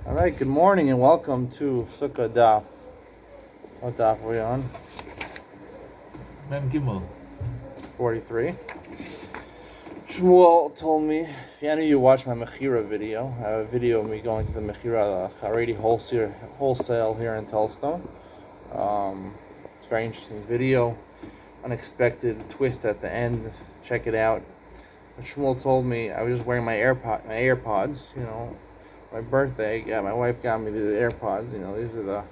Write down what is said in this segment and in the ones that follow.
All right, good morning and welcome to Sukkah Daf. What daf are we on? Mem Gimel. 43. Shmuel told me, if any of you watch my Mechira video, I have a video of me going to the Mechira Haredi wholesale here in Telstone. It's a very interesting video, unexpected twist at the end. Check it out. But Shmuel told me, I was just wearing my AirPods, my birthday. Yeah, my wife got me the AirPods. These are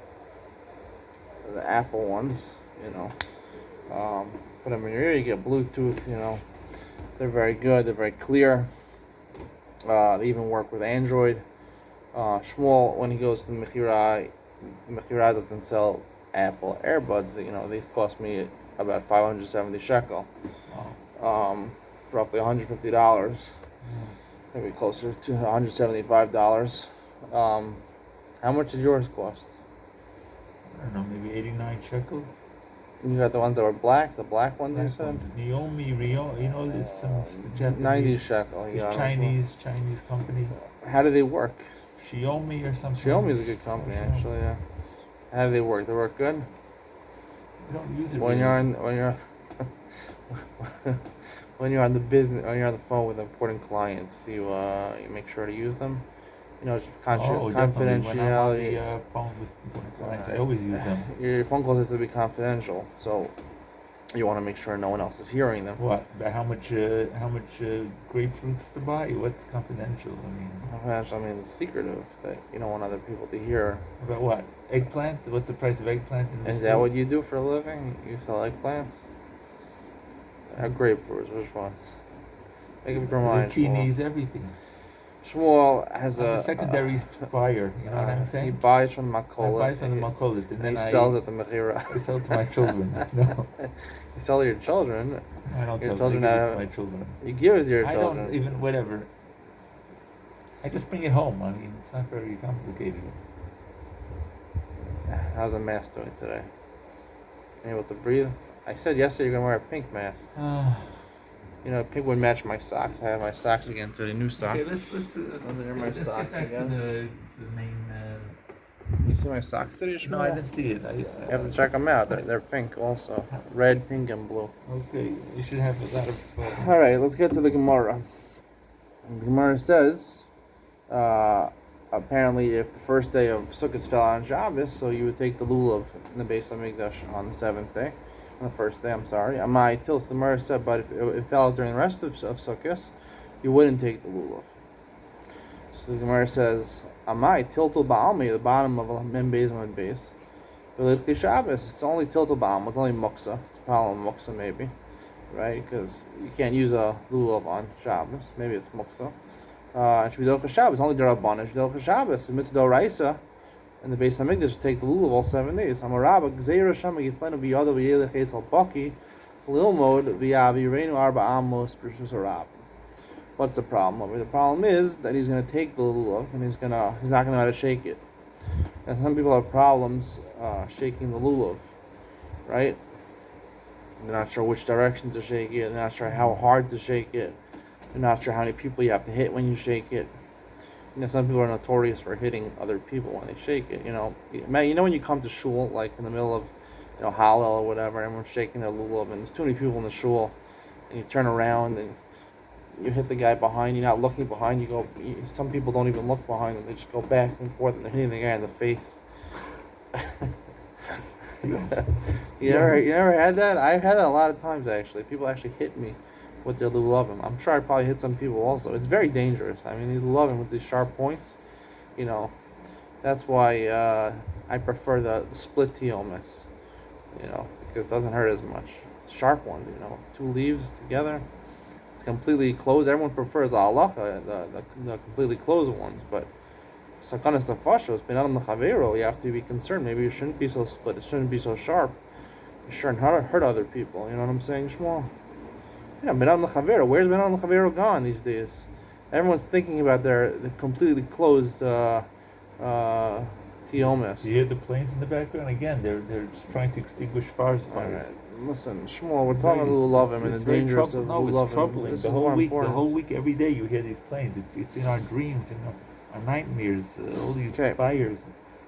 the Apple ones. Put them in your ear. You get Bluetooth. They're very good. They're very clear. They even work with Android. Shmuel, when he goes to the Mechira doesn't sell Apple AirBuds. They cost me about 570 shekel. Wow. Roughly $150. Maybe closer to $175. How much did yours cost? I don't know, maybe 89 shekel. You got the ones that were black, the black ones you said? Naomi, Rio, there's some Japanese. 90 shekel. It's Chinese company. How do they work? Xiaomi or something. Xiaomi is a good company, actually. Yeah. How do they work? They work good. We don't use it. When you're on the phone with important clients, you make sure to use them. Just confidentiality. When I'm on the phone with important clients, I always use them. Your phone calls have to be confidential, so you want to make sure no one else is hearing them. What? About how much grapefruits to buy? What's confidential? Confidential, it's secretive that you don't want other people to hear. About what? Eggplant? What's the price of eggplant in this Is that what you do for a living? You sell eggplants? Grapefruits, which ones? Make up your mind. Zucchinis, everything. Shmuel has a secondary buyer, you know what I'm saying? He buys from the Makolet. I buy from the Makolet, and then he sells at the Mechira. I sell to my children. No. You sell to your children? I don't your sell children to my children. You give it to your children. I don't even, whatever. I just bring it home. It's not very complicated. How's the mask doing today? Able to breathe? I said yesterday you're going to wear a pink mask. Pink would match my socks. I have my socks again today, new socks. Okay, let's socks get back again. to the main. You see my socks today, Shmuel? No, I didn't see it. You have to check them out. They're pink also. Red, pink, and blue. Okay, you should have a lot of... All right, let's get to the Gemara. The Gemara says, apparently if the first day of Sukkot fell on Shabbos, so you would take the lulav in the Beis Hamikdash on the seventh day. On the first day, Amai Tils, the Gemara said, but if it fell during the rest of Sukkot, you wouldn't take the lulav. So the Gemara says, Amai Tiltul Ba'almi, the bottom of a Mem Beis Mem Beis. But Shabbos, it's only Tiltul Ba'almi, it's only Muksa. It's a problem with Muksa maybe, right? Because you can't use a lulav on Shabbos. Maybe it's Muksa. And Shvidol Shabbos, only Derabban. Shvidol Shabbos, Mitzvah Raisa. And the Beis Hamikdash take the lulav all 7 days. Amarabba Gzeira Shama Yitlenu Biyada V'Yelech Eitz Al Baki Lilmod V'Yavi Reinu Arba Amos Prishus Arab. What's the problem? The problem is that he's going to take the lulav and he's not going to know how to shake it. And some people have problems shaking the lulav, right? They're not sure which direction to shake it. They're not sure how hard to shake it. They're not sure how many people you have to hit when you shake it. Some people are notorious for hitting other people when they shake it. When you come to shul, like in the middle of, Hallel or whatever, everyone's shaking their lulav, and there's too many people in the shul, and you turn around and you hit the guy behind you, not looking behind you. Some people don't even look behind them; they just go back and forth, and they're hitting the guy in the face. You never had that? I've had that a lot of times actually. People actually hit me with their lulavim. I'm sure I probably hit some people also. It's very dangerous. These lulavim with these sharp points, that's why I prefer the split tiomis, because it doesn't hurt as much. Sharp ones, 2 leaves together, it's completely closed. Everyone prefers the halacha, the completely closed ones, but sakanas nefashos, benadam l'chavero, you have to be concerned. Maybe it shouldn't be so split. It shouldn't be so sharp. It shouldn't hurt other people. You know what I'm saying, Shmuel? Benadam l'chavero. Where's benadam l'chavero gone these days? Everyone's thinking about their completely closed tiomis. You hear the planes in the background again. They're trying to extinguish forest fires. Listen, Shmuel, we're talking about lulavim and the dangers of lulavim. It's troubling. The whole week, every day you hear these planes. It's in our dreams. nightmares. All these Okay. fires.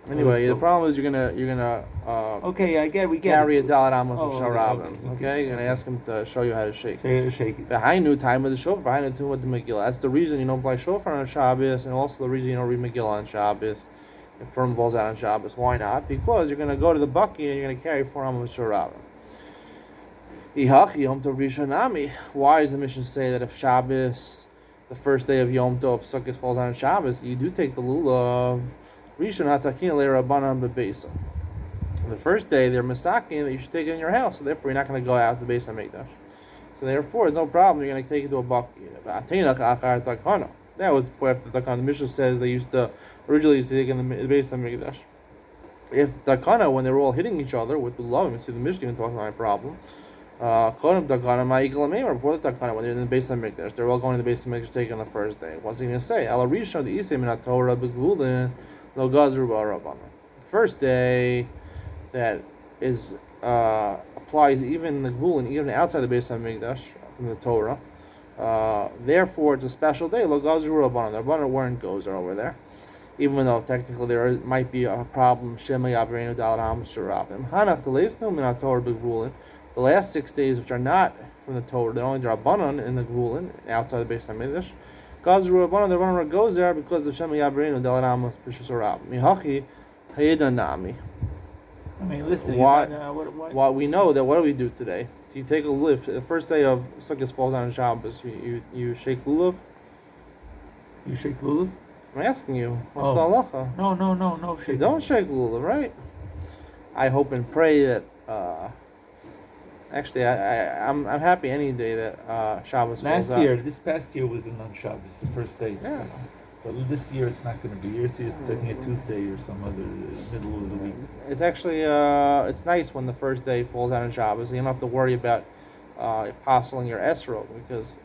Anyway, the go. problem is you're gonna Okay, we get carry a it. dalat amos Oh, with okay, sharabim. Okay, you're gonna okay. ask him to show you how to shake. Shake it. Behind time of the shofar, behind with the Megillah. That's the reason you don't play shofar on Shabbos, and also the reason you don't read Megillah on Shabbos. If Purim falls out on Shabbos, why not? Because you're gonna go to the bucky and you're gonna carry 4 amos with sharabim. Why does the mission say that if Shabbos, the first day of Yom Tov, Sukkot falls on Shabbos, you do take the lulav? Rishon hatakin le'Rabbanan bebeisa. The first day they're misakin that you should take it in your house, so therefore you're not going to go out to the base of Mikdash. So therefore, it's no problem. You're going to take it to a bucky. That was before after the Takana. The Mishnah says they originally used to take it in the base of Mikdash. If the Takana, when they were all hitting each other with the love, you see the Mishnah even talking about a problem. Before the Takana, when they're in the base of Mikdash, they're all going to the base of Mikdash taking on the first day. What's he going to say? Ala Rishon the Isim in Torah begulin lo gazru ba'Rabbanan. First day that is applies even in the Gvulin, even outside the base of Mikdash from the Torah. Therefore, it's a special day. Lo gazru Rabbanan. The Rabbanan weren't gozer over there, even though technically there might be a problem. Shema Yavrenu Dalat Amos Sharabim. Hanach the Leisnu Min Torah begvulin. The last 6 days, which are not from the Torah, they're only the Rabbanan in the Gvulin, outside the base of Mikdash. Gazru Rabbanan, the Rabbanan goes there because of Shema Yavrenu Dalat Amos Sharabim. Mihachi Hayedanami. I mean, listen. What we know that what do we do today? Do you take a lulav? The first day of Sukkot falls on Shabbos. You shake lulav. You shake lulav? I'm asking you. What's the halacha? No. You don't shake lulav, right? I hope and pray that. Actually, I'm happy any day that Shabbos falls out. This past year was on Shabbos, the first day. Yeah. But this year it's not going to be. This year it's taking a Tuesday or some other middle of the week. It's actually it's nice when the first day falls out on Shabbos. You don't have to worry about apostling your esrog because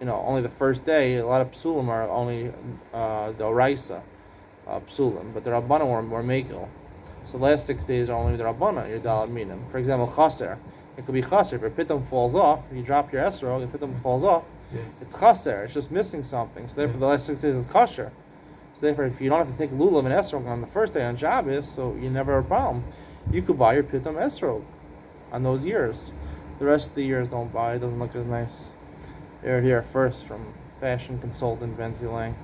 only the first day. A lot of psulim are only doraisa psulim, but the rabbanon were mekel. So the last 6 days are only the rabbanon. Your dalad minim. For example, chaser. It could be chaser. If your pitum falls off, you drop your esrog, and pitum falls off. Yes. It's chaser. It's just missing something. So therefore, the last 6 days is kosher. So therefore, if you don't have to take lulav and esrog on the first day on Shabbos, so you never have a problem. You could buy your pitum esrog on those years. The rest of the years don't buy. It doesn't look as nice. They're here first from fashion consultant Benzi Lang.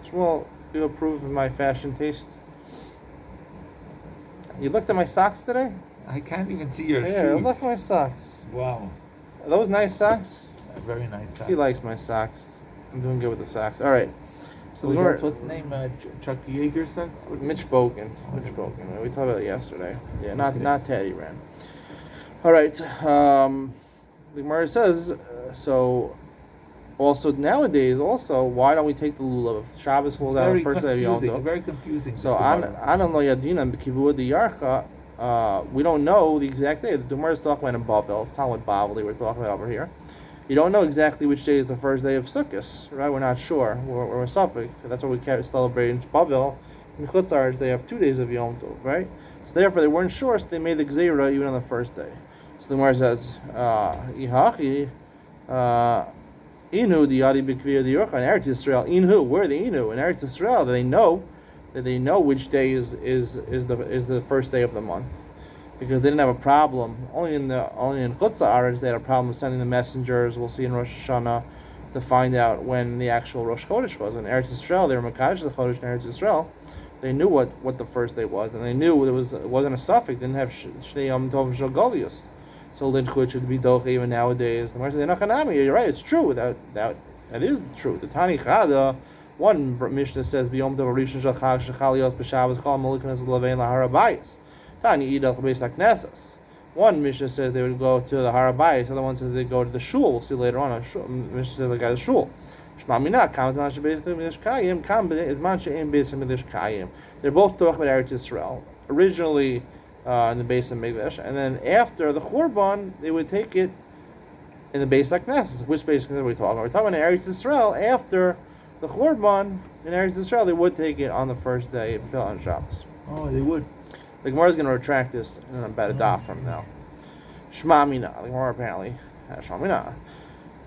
Shmuel, do you approve of my fashion taste? You looked at my socks today? I can't even see your Yeah, shoes. look at my socks. Wow. Are those nice socks? Very nice socks. He likes my socks. I'm doing good with the socks. All right. So what's the name? Chuck Yeager socks? Mitch Bogan. We talked about it yesterday. Yeah, not Teddy Ran. All right. The Gemara says so. Also nowadays, why don't we take the lulav? Shabbos falls out on the first day of Yom Tov. Very confusing. So anan lo yadina b'kivua diyarcha. We don't know the exact day. The Gemara is talking about in Bavel. It's Talmud Bavli we're talking about over here. You don't know exactly which day is the first day of Sukkot, right? We're not sure. We're Suffolk. That's what we celebrate in Bavel. In Chutz La'aretz, they have 2 days of Yom Tov, right? So therefore, they weren't sure, so they made the Gzeira even on the first day. So the Gemara says, Ihachi, Inu diyadi b'kviyah diyorcha in Eretz Yisrael. Inhu, where are the Inu? In Eretz Yisrael, they know which day is the first day of the month, because they didn't have a problem. Only in Chutz La'aretz they had a problem sending the messengers. We'll see in Rosh Hashanah to find out when the actual Rosh Chodesh was. In Eretz Yisrael, they were Mekadosh the Chodesh in Eretz Yisrael. They knew what the first day was, and they knew it wasn't a suffix. Didn't have Shnei Yom Tov Shel Golius. So Linchut should be Doche even nowadays. The Gemara says, "Nachanami, you're right. It's true. That is true." The Tani Chada, one Mishnah says, "B'Yom Tov Rishon Shel Chag Shechalios B'Shabbos Chol Molikan as Levein LaHarabayis." Tani Idal Beis HaKnesses. One Mishnah says they would go to the Harabayis. The other one says they go to the shul. We'll see later on. Mishnah says they go to the shul. Shema Minah, Kam T'Mashe Beis Midrash Kayim, Kam T'Mashe Ein Beis Midrash Kayim. They're both talking about Eretz Yisrael. Originally in the base of Mikdash, and then after the Churban, they would take it in the base of Knesset. Which base are we talking about? We're talking about Eretz Yisrael. After the Churban in Eretz Yisrael, they would take it on the first day if it fell on Shabbos. Oh, they would. The Gemara is going to retract this in about a daf from now. Shema Mina. The Gemara apparently has Shema Mina.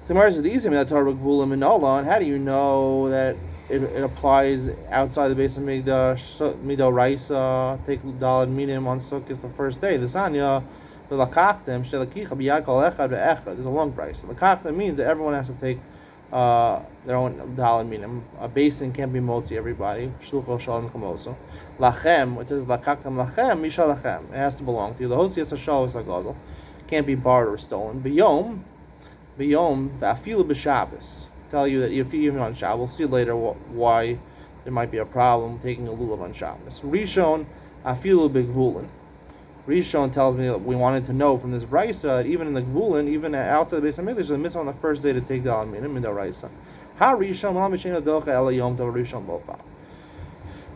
The Gemara says the Izim that Torah Gvula Minola, and how do you know that it applies outside the base of Mikdash. Mido Raisa take Dalad Minim on Sukkot the first day. The Sanya the Lakachtem Shelakicha Biyakal Echad Ve'echad. There's a long price. Lakachtem means that everyone has to take their own Dalad Minim. A basin can't be motzi everybody. Shluchol Shalom Kamoso. Lachem, it says Lakachtem Lachem Misha Lachem. It has to belong to you. The Hotzi has a Shal is a Gadol. Can't be borrowed or stolen. Biyom Va'afilu B'Shabbos. Tell you that if you even on Shabbos, we'll see later why there might be a problem taking a lulav on Shabbos. Rishon afilu b'gvulin. Rishon tells me that we wanted to know from this brisa that even in the gvulin, even outside the Beis Hamikdash, there's a mitzvah on the first day to take the alminim in the raisa. Ha Rishon la mishen adocha ela yom tov Rishon bofa.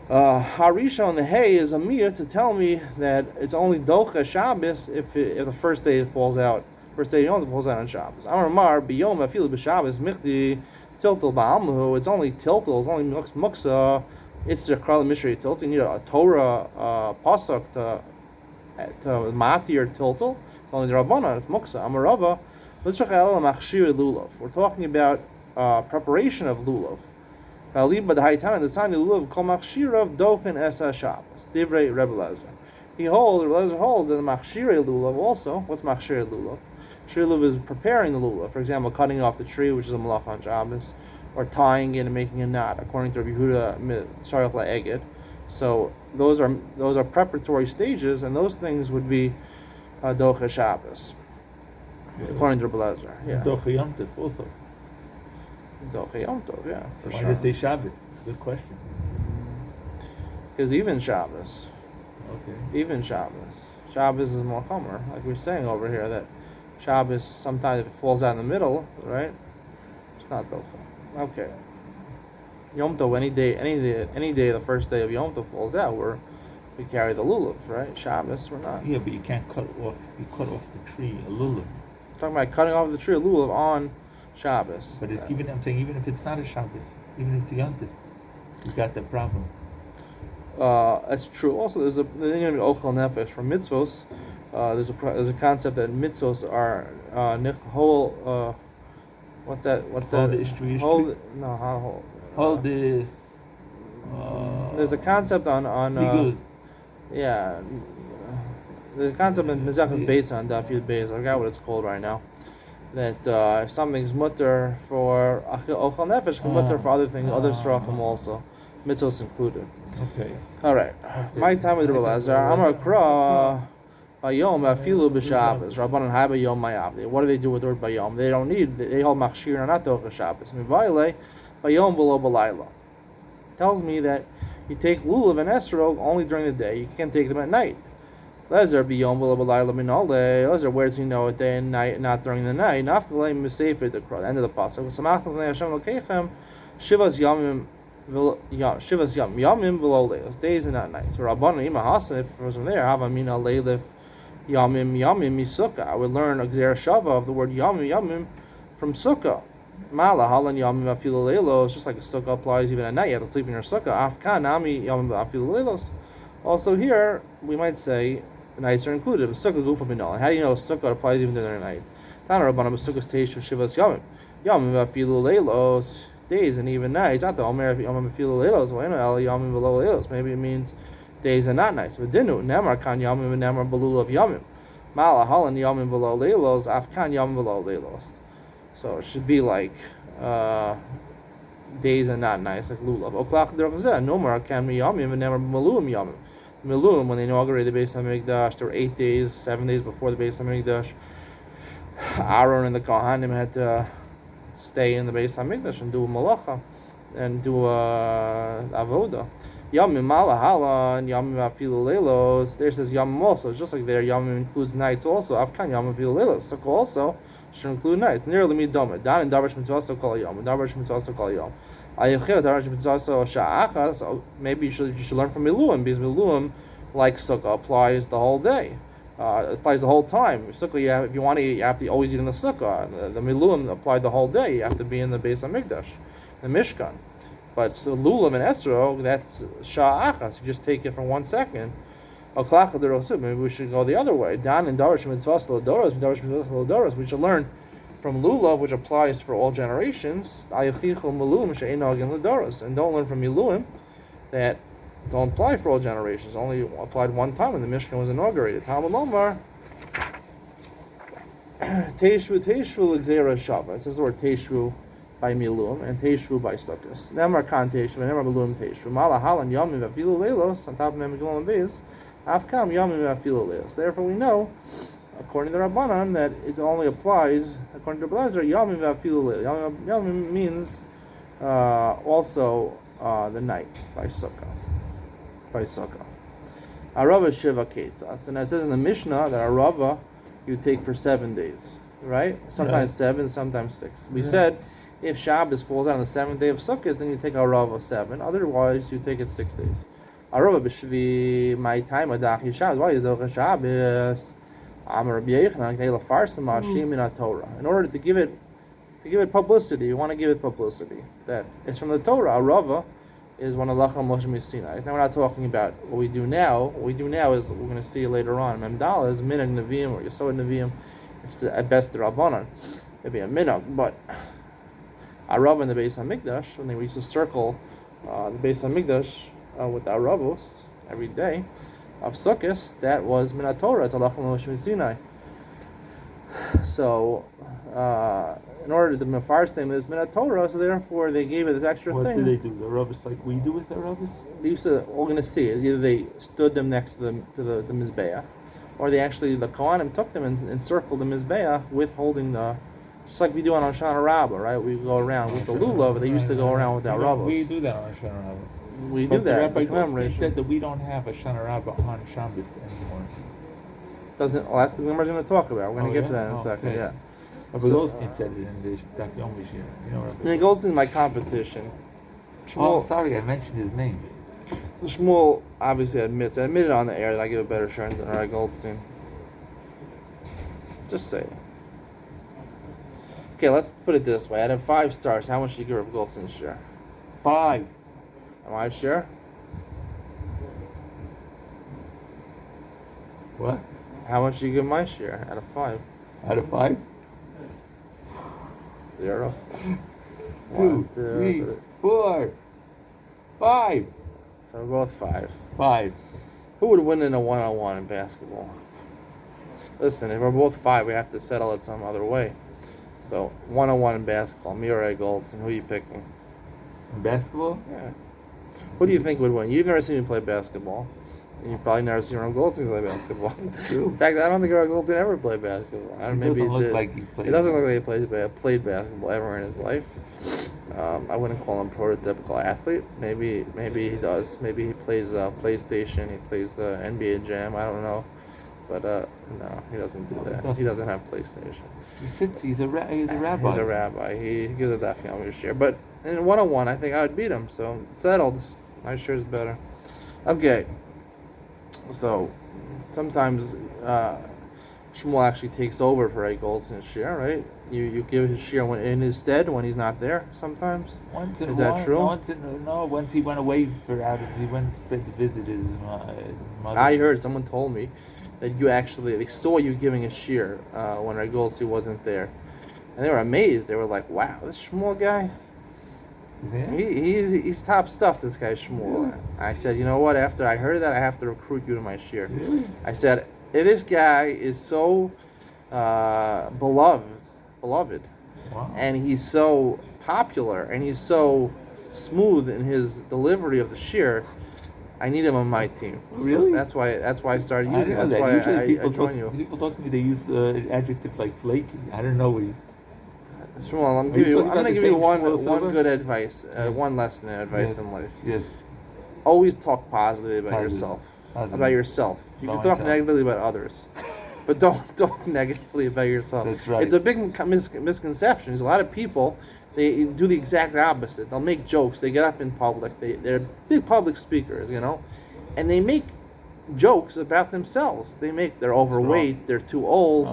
Ha Rishon the hay is a miyah to tell me that it's only docha Shabbos if the first day falls out. First day Yom Tov falls out on Shabbos. Amar Mar biyom afilu b'Shabbos michdi tiltul ba'almuhu. It's only tiltul. It's only muksa. It's the kral mishrei tiltul. You need a Torah pasuk to matir tiltul. It's only the Rabbana. It's muksa. Amar Rava l'tzrach el machshir lulav. We're talking about preparation of lulav. V'alibad ha'itana the tzani lulav kol machshirav dochen esa Shabbos. Divrei Rebbe Lezer. Rebbe Lezer holds that the machshirei lulav also. What's machshirei lulav? Shriluv is preparing the lulav. For example, cutting off the tree, which is a malach on Shabbos, or tying it and making a knot, according to Rabbi Yehuda Sarach LaEged. So those are preparatory stages, and those things would be docha Shabbos, according to Rabbi Lezer. Yeah. Docha Yom Tov also. Docha Yom Tov, yeah. So why do they say Shabbos? It's a good question. Because even Shabbos. Okay. Even Shabbos. Shabbos is more chomer, like we're saying over here that. Shabbos, sometimes if it falls out in the middle, right? It's not docha. Okay. Yom Tov, any day, the first day of Yom Tov falls out, we carry the lulav, right? Shabbos, we're not. Yeah, but you can't cut off the tree a lulav. I'm talking about cutting off the tree a lulav on Shabbos. But I'm saying even if it's not a Shabbos, even if it's a Yom Tov, you got that problem. That's true. Also, there's ochel nefesh from mitzvos. There's a concept that mitzvos are whole. What's that? Hold the ishtri. Hold the. There's a concept on. Yeah. The concept in Mizachas Beitz on Daf Yud Beis. I forgot what it's called right now. That if something's mutter for ochel nefesh, can mutter for other things, other srachim also, mitzvos included. Okay. All right. Okay. My time with Rabbi Lazar. Amar Kra. Bayom afilu b'Shabbos. Rabbanan hai bayom mayavdi. What do they do with the word bayom? They don't need. They hold machshir not docha Shabbos. Mivayle bayom v'lo b'layla. Tells me that you take lulav and esrog only during the day. You can't take them at night. Lezer bayom v'lo b'layla minole. Lezer, where does he know it day and night, not during the night? Nafkalei misafed the end of the pasuk. Samachnu l'nei Hashem l'keichem shivas yamim. Shivas yamim v'lo leilos. Days and not nights. Rabbanan ima hasan. If it was from there, hava mina leilif. Yamim Sukkah. I would learn a Gzer Shava of the word Yamim from Sukkah. Mala Halan Yamim Afilu Leilos, just like a Sukkah applies even at night. You have to sleep in your Sukkah. Afkan Nami Yamim Afilu Leilos. Also here, we might say the nights are included. Sukkah Gufa Binol. How do you know Sukkah applies even during the night? Tana Rabbanam Sukkah's Teishu Shivas Yamim. Yamim Afilu Leilos. Days and even nights. Not the Omer Yamim Afilu Leilos. Well, Yamim Below Leilos. Maybe it means days and not nights. V'dinu nemar kan yamim v'nemar belul of yamim. Mala halan yamim v'lo leilos afkan yamim v'lo leilos. So it should be like days and not nights, like lulav. Oklach derachzeh nomar kan yamim v'nemar meluim yamim. Meluim, when they inaugurated the Beis Hamikdash, there were 8 days, 7 days before the Beis Hamikdash. Aaron and the Kohanim had to stay in the Beis Hamikdash and do a malacha and do avoda. Yamim malahala and yamim afilu leilos. There says yamim also. Just like there, yamim includes nights also. Afkan yamim afilu leilos. Sukkah also should include nights. Nearly me doma. Dan and darash mitzvah also call yom. Darash mitzvah also call yom. Ayechel darash mitzvah also sha'acha. So maybe you should learn from miluim, because miluim, like sukkah, applies the whole day. It applies the whole time. Sukkah, if you want to eat, you have to always eat in the sukkah. The miluim apply the whole day. You have to be in the Beis Hamikdash, the Mishkan. But so lulav and esrog, that's sha'achas. You just take it for 1 second. Maybe we should go the other way. Dan and darash mitzvahs l'doros, darash mitzvahs l'doros. We should learn from lulav, which applies for all generations. And don't learn from miluim that don't apply for all generations. Only applied one time when the Mishkan was inaugurated. Talmud Lomar. Teishvu l'gzeira shava. It says the word teishvu by miluim and teishvu by sukkos. Nemar kan teishvu, nemar miluim teishvu. Malahalan yomim v'afilu leilos. On top of Megillah Beis, afkam yomim v'afilu leilos. Therefore, we know, according to the Rabbanan, that it only applies, according to Blazer, yomim v'afilu leilos. Yomim means also the night by sukkah. Arava shiva ketzas, and it says in the Mishnah that arava you take for 7 days, right? Sometimes 7, sometimes 6. We said if Shabbos falls on the 7th day of Sukkot, then you take arava 7. Otherwise, you take it 6 days. Arava b'shvi my time adachi Shabbos. Why you do Shabbos? Amar Rabbi Yochanan k'nei lafarsim ha'ashim min Torah. In order to give it publicity, you want to give it publicity. That it's from the Torah. Arava is one of Lacham Moshe Sinai. Now we're not talking about what we do now. What we do now is, we're going to see later on, Memdala is Minag Nevi'im or Yesod Nevi'im. It's at best the Rabbanan. Maybe a Minag, but Arav in the Beis HaMikdash, when they used to circle the Beis HaMikdash with the Aravos every day of Sukkot, that was Min Torah. It's Lacham Moshe Sinai. So, in order to mefarsim is min Torah, so therefore they gave it this extra thing. What did they do? The rabbis like we do with the rabbis? They used to. We're going to see it. Either they stood them next to the mizbeach, or they actually the Kohanim took them and encircled the mizbeach with holding the, just like we do on Hoshana Rabbah, right? We go around with the lulav, but they used to go around with that rabbos. We do that on Hoshana Rabbah. We do that. Rabbi Goldstein said that we don't have a Hoshana Rabbah on Shabbos anymore. Doesn't. Well, that's the Gemara going to talk about. We're going to get to that in a second. Okay. Yeah. Rabbi Goldstein said it in the Daf Yomi Succah. You know Rabbi Goldstein's my competition. Shmuel, sorry, I mentioned his name. Shmuel obviously admitted on the air that I give a better share than Rabbi Goldstein. Just say it. Okay, let's put it this way. Out of 5 stars, how much do you give Rabbi Goldstein's share? 5. Am I share? What? How much do you give my share out of 5? Out of 5? 0. 2, 3, 4, 5. So we're both 5. 5. Who would win in a 1-on-1 in basketball? Listen, if we're both 5, we have to settle it some other way. So 1-on-1 in basketball, me or Ray Goldstein, who are you picking? In basketball? Yeah. Who do you think would win? You've never seen me play basketball. And you've probably never seen Ray Goldstein play basketball. It's true. In fact, I don't think Ray Goldstein ever played basketball. I don't know, maybe doesn't look did. like he played. It doesn't look like he played basketball ever in his life. I wouldn't call him prototypical athlete. Maybe he does. Maybe he plays PlayStation. He plays NBA Jam. I don't know. But no, he doesn't do that. He doesn't have PlayStation. He's a rabbi. He's a rabbi. He gives a Daf Yomi share. But in 1-on-1, I think I would beat him. So settled. My share is better. Okay. So sometimes Shmuel actually takes over for Ray Goldstein's share, right? You give his share in his stead when he's not there. Sometimes. Is that true? Once he went away he went to visit his mother. I heard someone told me that they saw you giving a share when Ray Goldstein wasn't there, and they were amazed. They were like, "Wow, this Shmuel guy, Yeah. he's top stuff. This guy Shmuel." Yeah. I said, "You know what? After I heard that, I have to recruit you to my share." Really? I said, "If this guy is so beloved, Wow. and he's so popular, and he's so smooth in his delivery of the share, I need him on my team." Really? So that's why I started using it. That's why I joined you. People talk to me, they use adjectives like flaky. I don't know what you... Shmuel, I'm going to give you one good advice, one lesson in advice in life. Yes. Always talk positively about yourself. Positive. About yourself. You About can talk myself. negatively about others, but don't talk negatively about yourself. That's right. It's a big misconception. There's a lot of people, they do the exact opposite. They'll make jokes. They get up in public. They're big public speakers, and they make jokes about themselves. They're overweight. They're too old.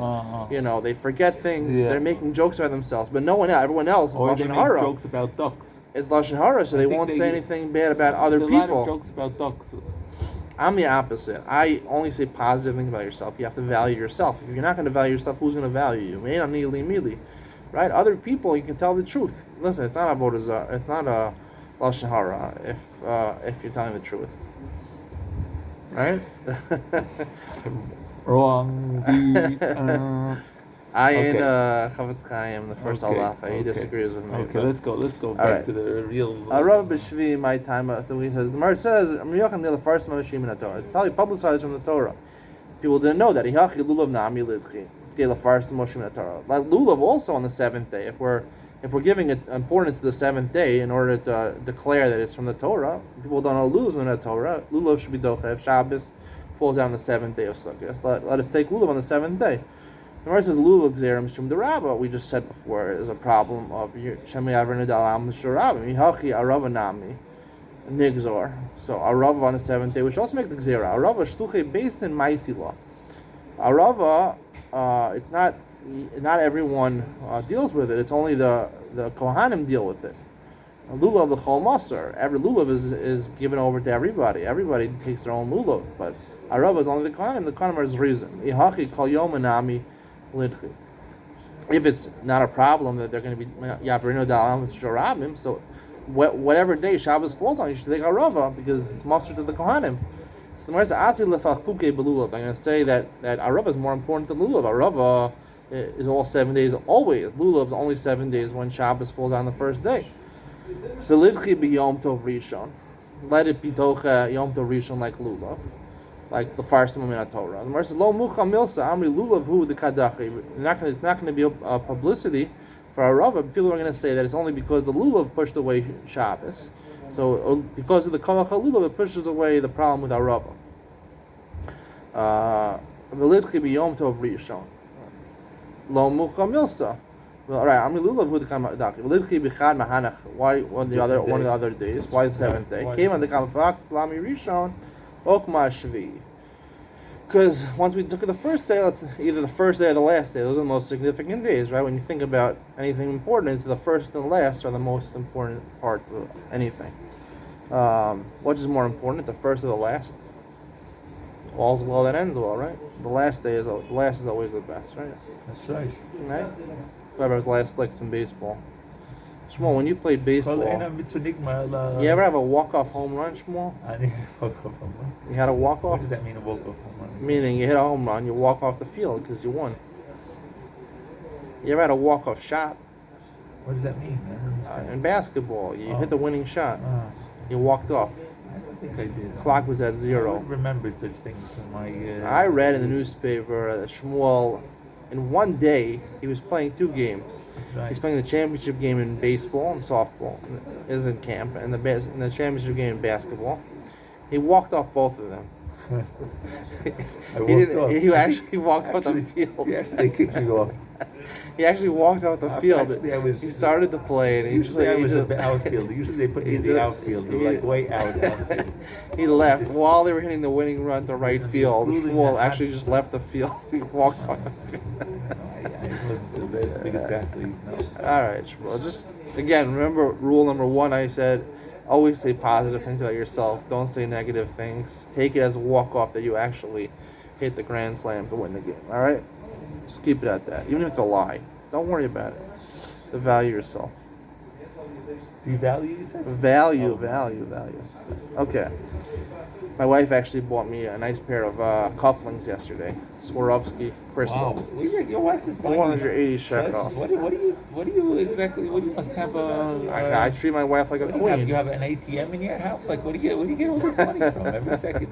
They forget things. Yeah. They're making jokes about themselves, but everyone else is Or they lashon make hara. jokes about ducks. It's lashon hara, so they think won't they- say anything bad about other There's a lot people. of jokes about ducks. I'm the opposite. I only say positive things about yourself. You have to value yourself. If you're not going to value yourself, who's going to value you? right? Other people, you can tell the truth. Listen, it's not a it's not a lashon hara if you're telling the truth, right? Wrong. Ayin Okay. Chavetz Chaim, the first Okay. halacha. He Okay. disagrees with me. Okay. But, Let's go all back right. to the real. Rav B'Shvi, my time after we says the Gemara says I'm Yochanan the first Mashim in the Torah. It's how publicized from the Torah. People didn't know that. Hihachi lulav nami lidchi. The first Mashim in the Torah. Like lulav also on the seventh day. If we're giving importance to the seventh day in order to declare that it's from the Torah, people don't know lulav in the Torah. Lulav should be docha if Shabbos falls down the seventh day of Sukkot. Let us take lulav on the seventh day. The Gemara says lulav gzerim shum derabba. We just said before is a problem of shemi aver nidal am l'shorabim. Hihachi arava nami nigzor. So arava on the seventh day, which also make the gzera. Arava shtuche based in maisila. Arava, it's not everyone deals with it. It's only the kohanim deal with it. Lulav the chol maser. Every lulav is given over to everybody. Everybody takes their own lulav, but arava is only the kohanim. The kohanim is reason. Ihachi kol yom anami lidchi. If it's not a problem that they're going to be yavrino dalam shorabim, so whatever day Shabbos falls on, you should take arava because it's master to the kohanim. So the Gemara says, "Asi lefachuke belulav." I'm going to say that arava is more important than lulav. Arava is all 7 days always. Lulav is only 7 days when Shabbos falls on the first day. So lidchi be yom tov rishon. Let it be docha yom tov rishon like lulav, like the first moment of Torah. The Gemara says, "Lo mucha milsa amri lulav hu the kadachi." It's not going to be a publicity for arava. People are going to say that it's only because the lulav pushed away Shabbos. So because of the kolach lulav, it pushes away the problem with arava. V'lidchi b'yom tov rishon. Lo mucha milsa. Well, all right. Amri lulav hu dekadaki. V'lidchi b'chad mahanach. Why one of the other days? Why the seventh day? Came on the kamafak lami rishon okma shvi. Because once we took it the first day, it's either the first day or the last day. Those are the most significant days, right? When you think about anything important, it's the first and the last are the most important parts of anything. Which is more important, the first or the last? All's well that ends well, right? The last is always the best, right? That's right. Right? Whoever's last licks in baseball. Shmuel, when you played baseball, you ever have a walk-off home run, Shmuel? I need a walk-off home run. You had a walk-off? What does that mean, a walk-off home run? Meaning you hit a home run, you walk off the field because you won. You ever had a walk-off shot? What does that mean? I don't understand. In basketball, you hit the winning shot. Ah. You walked off. I don't think I did. Clock was at I zero. don't remember such things in my... I read in the newspaper that Shmuel, in one day, he was playing 2 games. That's right. He's playing the championship game in baseball and softball, is in camp, and the championship game in basketball. He walked off both of them. He actually walked off the field. He actually kicked me off. He actually walked off the field. He started to play, and usually I was in the outfield. Usually they put me in the outfield, like way out. He left while they were hitting the winning run to right field. Shmuel actually just left the field. He walked off the field. I wasn't the biggest athlete. No. All right, Shmuel. Just again, remember rule number 1. I said, always say positive things about yourself. Don't say negative things. Take it as a walk-off that you actually hit the grand slam to win the game. All right. Just keep it at that. Even if it's a lie, don't worry about it. To value yourself. Do you value yourself? Value. Okay. My wife actually bought me a nice pair of cufflinks yesterday. Swarovski crystal. Wow. Well, your wife is 480 shekel. What do you exactly? What do you must have a? I treat my wife like a queen. You have an ATM in your house? Like, where do you get all this money from every second?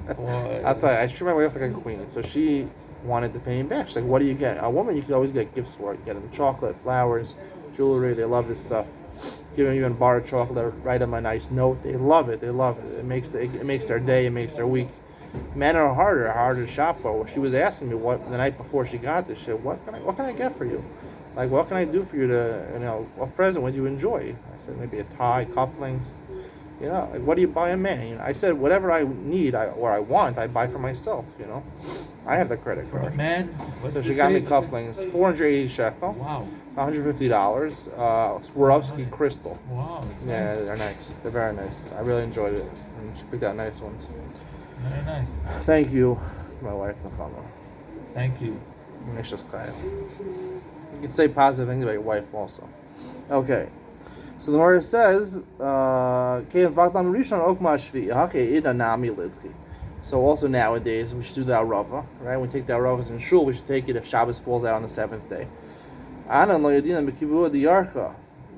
I'll tell you, I treat my wife like a queen. So she wanted to pay me back. She's like, what do you get? A woman, you can always get gifts for. You get them chocolate, flowers, jewelry. They love this stuff. Give them even bar of chocolate, write them a nice note. They love it. It makes their day. It makes their week. Men are harder to shop for. She was asking me what the night before she got this shit. What can I get for you? Like, what can I do for you to, what present would you enjoy? I said maybe a tie, cufflinks. Like, what do you buy a man? I said whatever I need or I want, I buy for myself. I have the credit card. For a man. So she got me cufflinks, 480 shekel. Wow. $150. Swarovski crystal. Wow. Yeah, they're nice. They're very nice. I really enjoyed it. And she picked out nice ones. Very nice. Thank you to my wife, Nechama. Thank you. You can say positive things about your wife also. Okay. So the Gemara says, so also nowadays we should do the arava, right? We take the aravas in shul. We should take it if Shabbos falls out on the seventh day.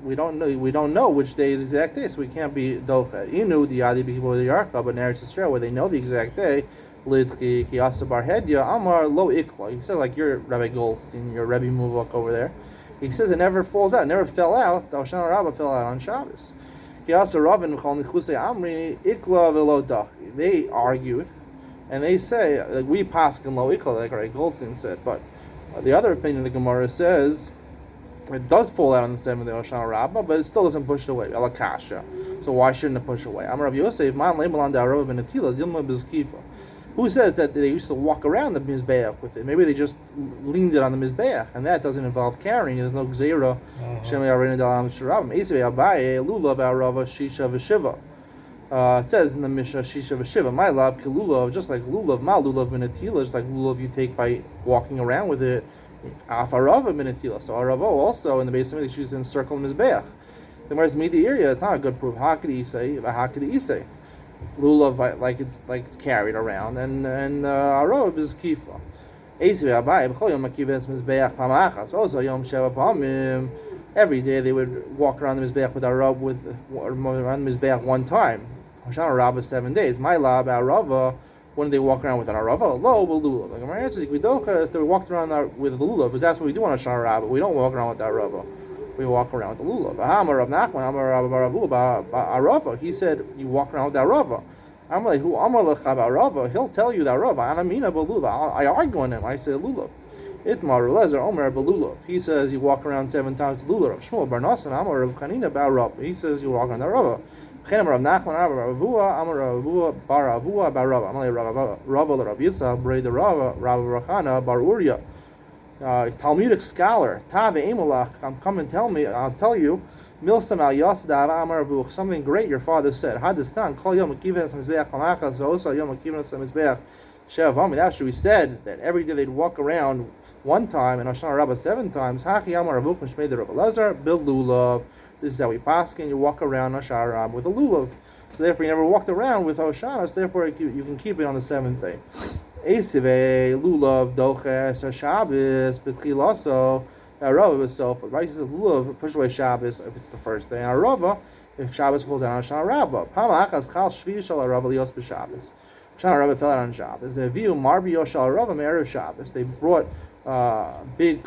We don't know which day is the exact day, so we can't be docha. Inu diadi b'kivu yarcha, but in Eretz Yisrael, where they know the exact day, lidki ki asabar hedya amar lo ikla. He says like you're Rabbi Goldstein, your Rebbe Muvok over there. He says it never falls out, it never fell out. The Hoshana Rabbah fell out on Shabbos. Ki asa Ravin v'chol nichusei amri ikla v'lo dachi. They argued, and they say like we paskin lo ikla, like Rabbi Goldstein said, but the other opinion of the Gemara says it does fall out on the seventh day of Hoshana Rabbah, but it still doesn't push it away. Alakasha. So why shouldn't it push away? I'm Rav Yosef. Man leimalan da'arov benatila dilma bizkifa. Who says that they used to walk around the mizbeach with it? Maybe they just leaned it on the mizbeach, and that doesn't involve carrying. There's no gzeira. Shemei arena dalam shirabim. Esvei abaye lulav arava shisha v'shiva. It says in the Mishnah shisha v'shiva. My love kilulav, just like lulav, ma lulav benatila, just like lulav you take by walking around with it. Afarava minatila. So aravo also in the base of they choose to encircle mizbeach. Then whereas midi area, it's not a good proof. Hakadi isay, v'hakadi isay. Lulav like it's carried around, and arov is kifa. Esvei abai b'chol yom makives mizbeach pamachas. Also yom sheva pamim. Every day they would walk around the mizbeach with arov around the mizbeach one time. Hoshana Rabbah 7 days. My lab arava. When they walk around with an arava, lo lulav. Like my answer is we walked around with the lulav, because that's what we do on a Hoshana Rabbah. We don't walk around with the arava. We walk around with the lulav. Amar Rav Nachman, Amar Rav Baravu arava. He said you walk around with the arava. I'm like, who Amar lechab arava? He'll tell you the arava. Anamina balulav. I argue on him. I say lulav. Itmar Lezer Omer balulav. He says you walk around 7 times with lulav. Shmuel Barnasan Amar Rav Chanina barava. He says you walk around the arava. Amar Rav Nachman, Amar Ravua, Amar Ravua baravua barava. Amar Rav Rav Yitzchak, Bray the Rav Rachana bar Uriah. Talmudic scholar, Tave Emelach, come and I'll tell you, Milsam al Yasdav Amar Avuch, something great your father said. Hadistan, Kol Yom Akivan Samizbeach Pamachas, Vosa Yom Akivan Samizbeach Shevamid. After we said that every day they'd walk around 1 time and Hoshana Rabbah 7 times, Haki Amar Avuch Mishmei the Rav Elazar, Bil Lulav. This is how we paskin. You walk around Hoshana Rabbah with a lulav. So therefore, you never walked around with Hoshana, so therefore you can keep it on the 7th day. Esivei lulav doches Shabbos b'tchilaso arava b'sof. Right, he says lulav push away Shabbos if it's the first day, and arava if Shabbos falls down on Hoshana Rabbah. Pamachas chal shvi shal arava lios b'Shabbos. Hoshana Rabbah fell out on Shabbos. The view marbi shal arava me'erev Shabbos. They brought big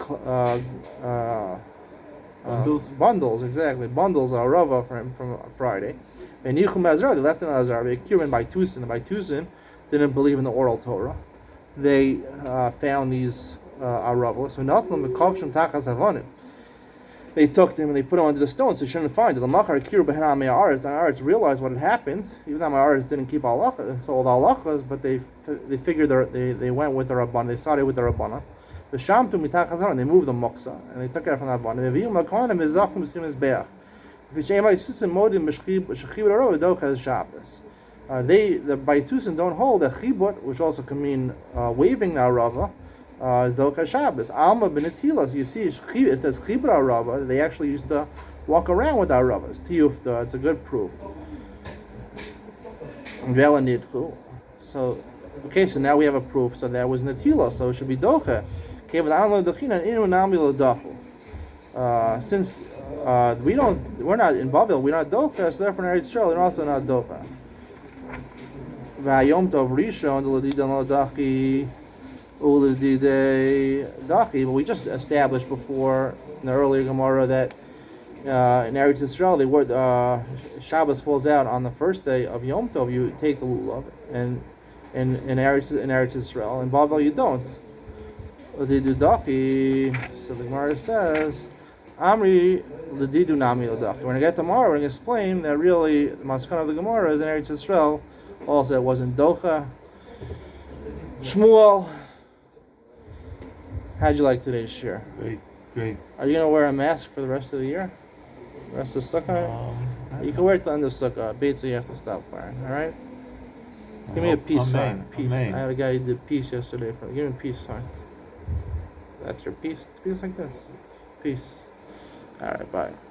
bundles, exactly. Bundles of arava from Friday. And Yichum Azar, they left in Azar. They cured by Tusin. By Tusin, didn't believe in the oral Torah. They found these aravos. So Natlam Mekovshim Tachas Havonim. They took them and they put them under the stones. So they shouldn't find it. The Machar Kiru Behanam Me'aretz. And Aretz realized what had happened. Even though Me'aretz didn't keep halachas, so all the halachas, but they figured they went with the Rabbana. They started with the Rabbana. The Shamtu Mitachas Havonim. They moved the Moksa and they took it from the Rabbana. They v'yim Lakonim Mizachum Simis Beach. They by Tusin don't hold that chibut, which also can mean waving the arava, is doka Shabbos. Alma benetilas, you see, it says chibut arava. They actually used to walk around with aravas. Tiyufta, it's a good proof. So, okay, so now we have a proof. So that was netila, so it should be doka. Since we're not in Bavel, we're not docha, so therefore in Eretz Yisrael, we're also not docha. V'ayom tov rishon l'didan l'dachi u'l'didei dachi. But we just established before in the earlier Gemara that in Eretz Yisrael, Shabbos falls out on the first day of Yom Tov. You take the lulav, and in Eretz Yisrael, in Bavel you don't. L'didu dachi. So the Gemara says, Amri l'didu nami l'dachi. We're going to get tomorrow, we're going to explain that really the maskana of the Gemara is in Eretz Yisrael. Also, it wasn't docha. Shmuel, how'd you like today's shir? Great. Are you going to wear a mask for the rest of the year? The rest of Sukkah? You can wear it to the end of Sukkah. Beitza you have to stop wearing, alright? Give me a peace sign. Peace. I had a guy who did peace yesterday. Give me a peace sign. That's your peace. It's peace like this. Peace. All right, bye.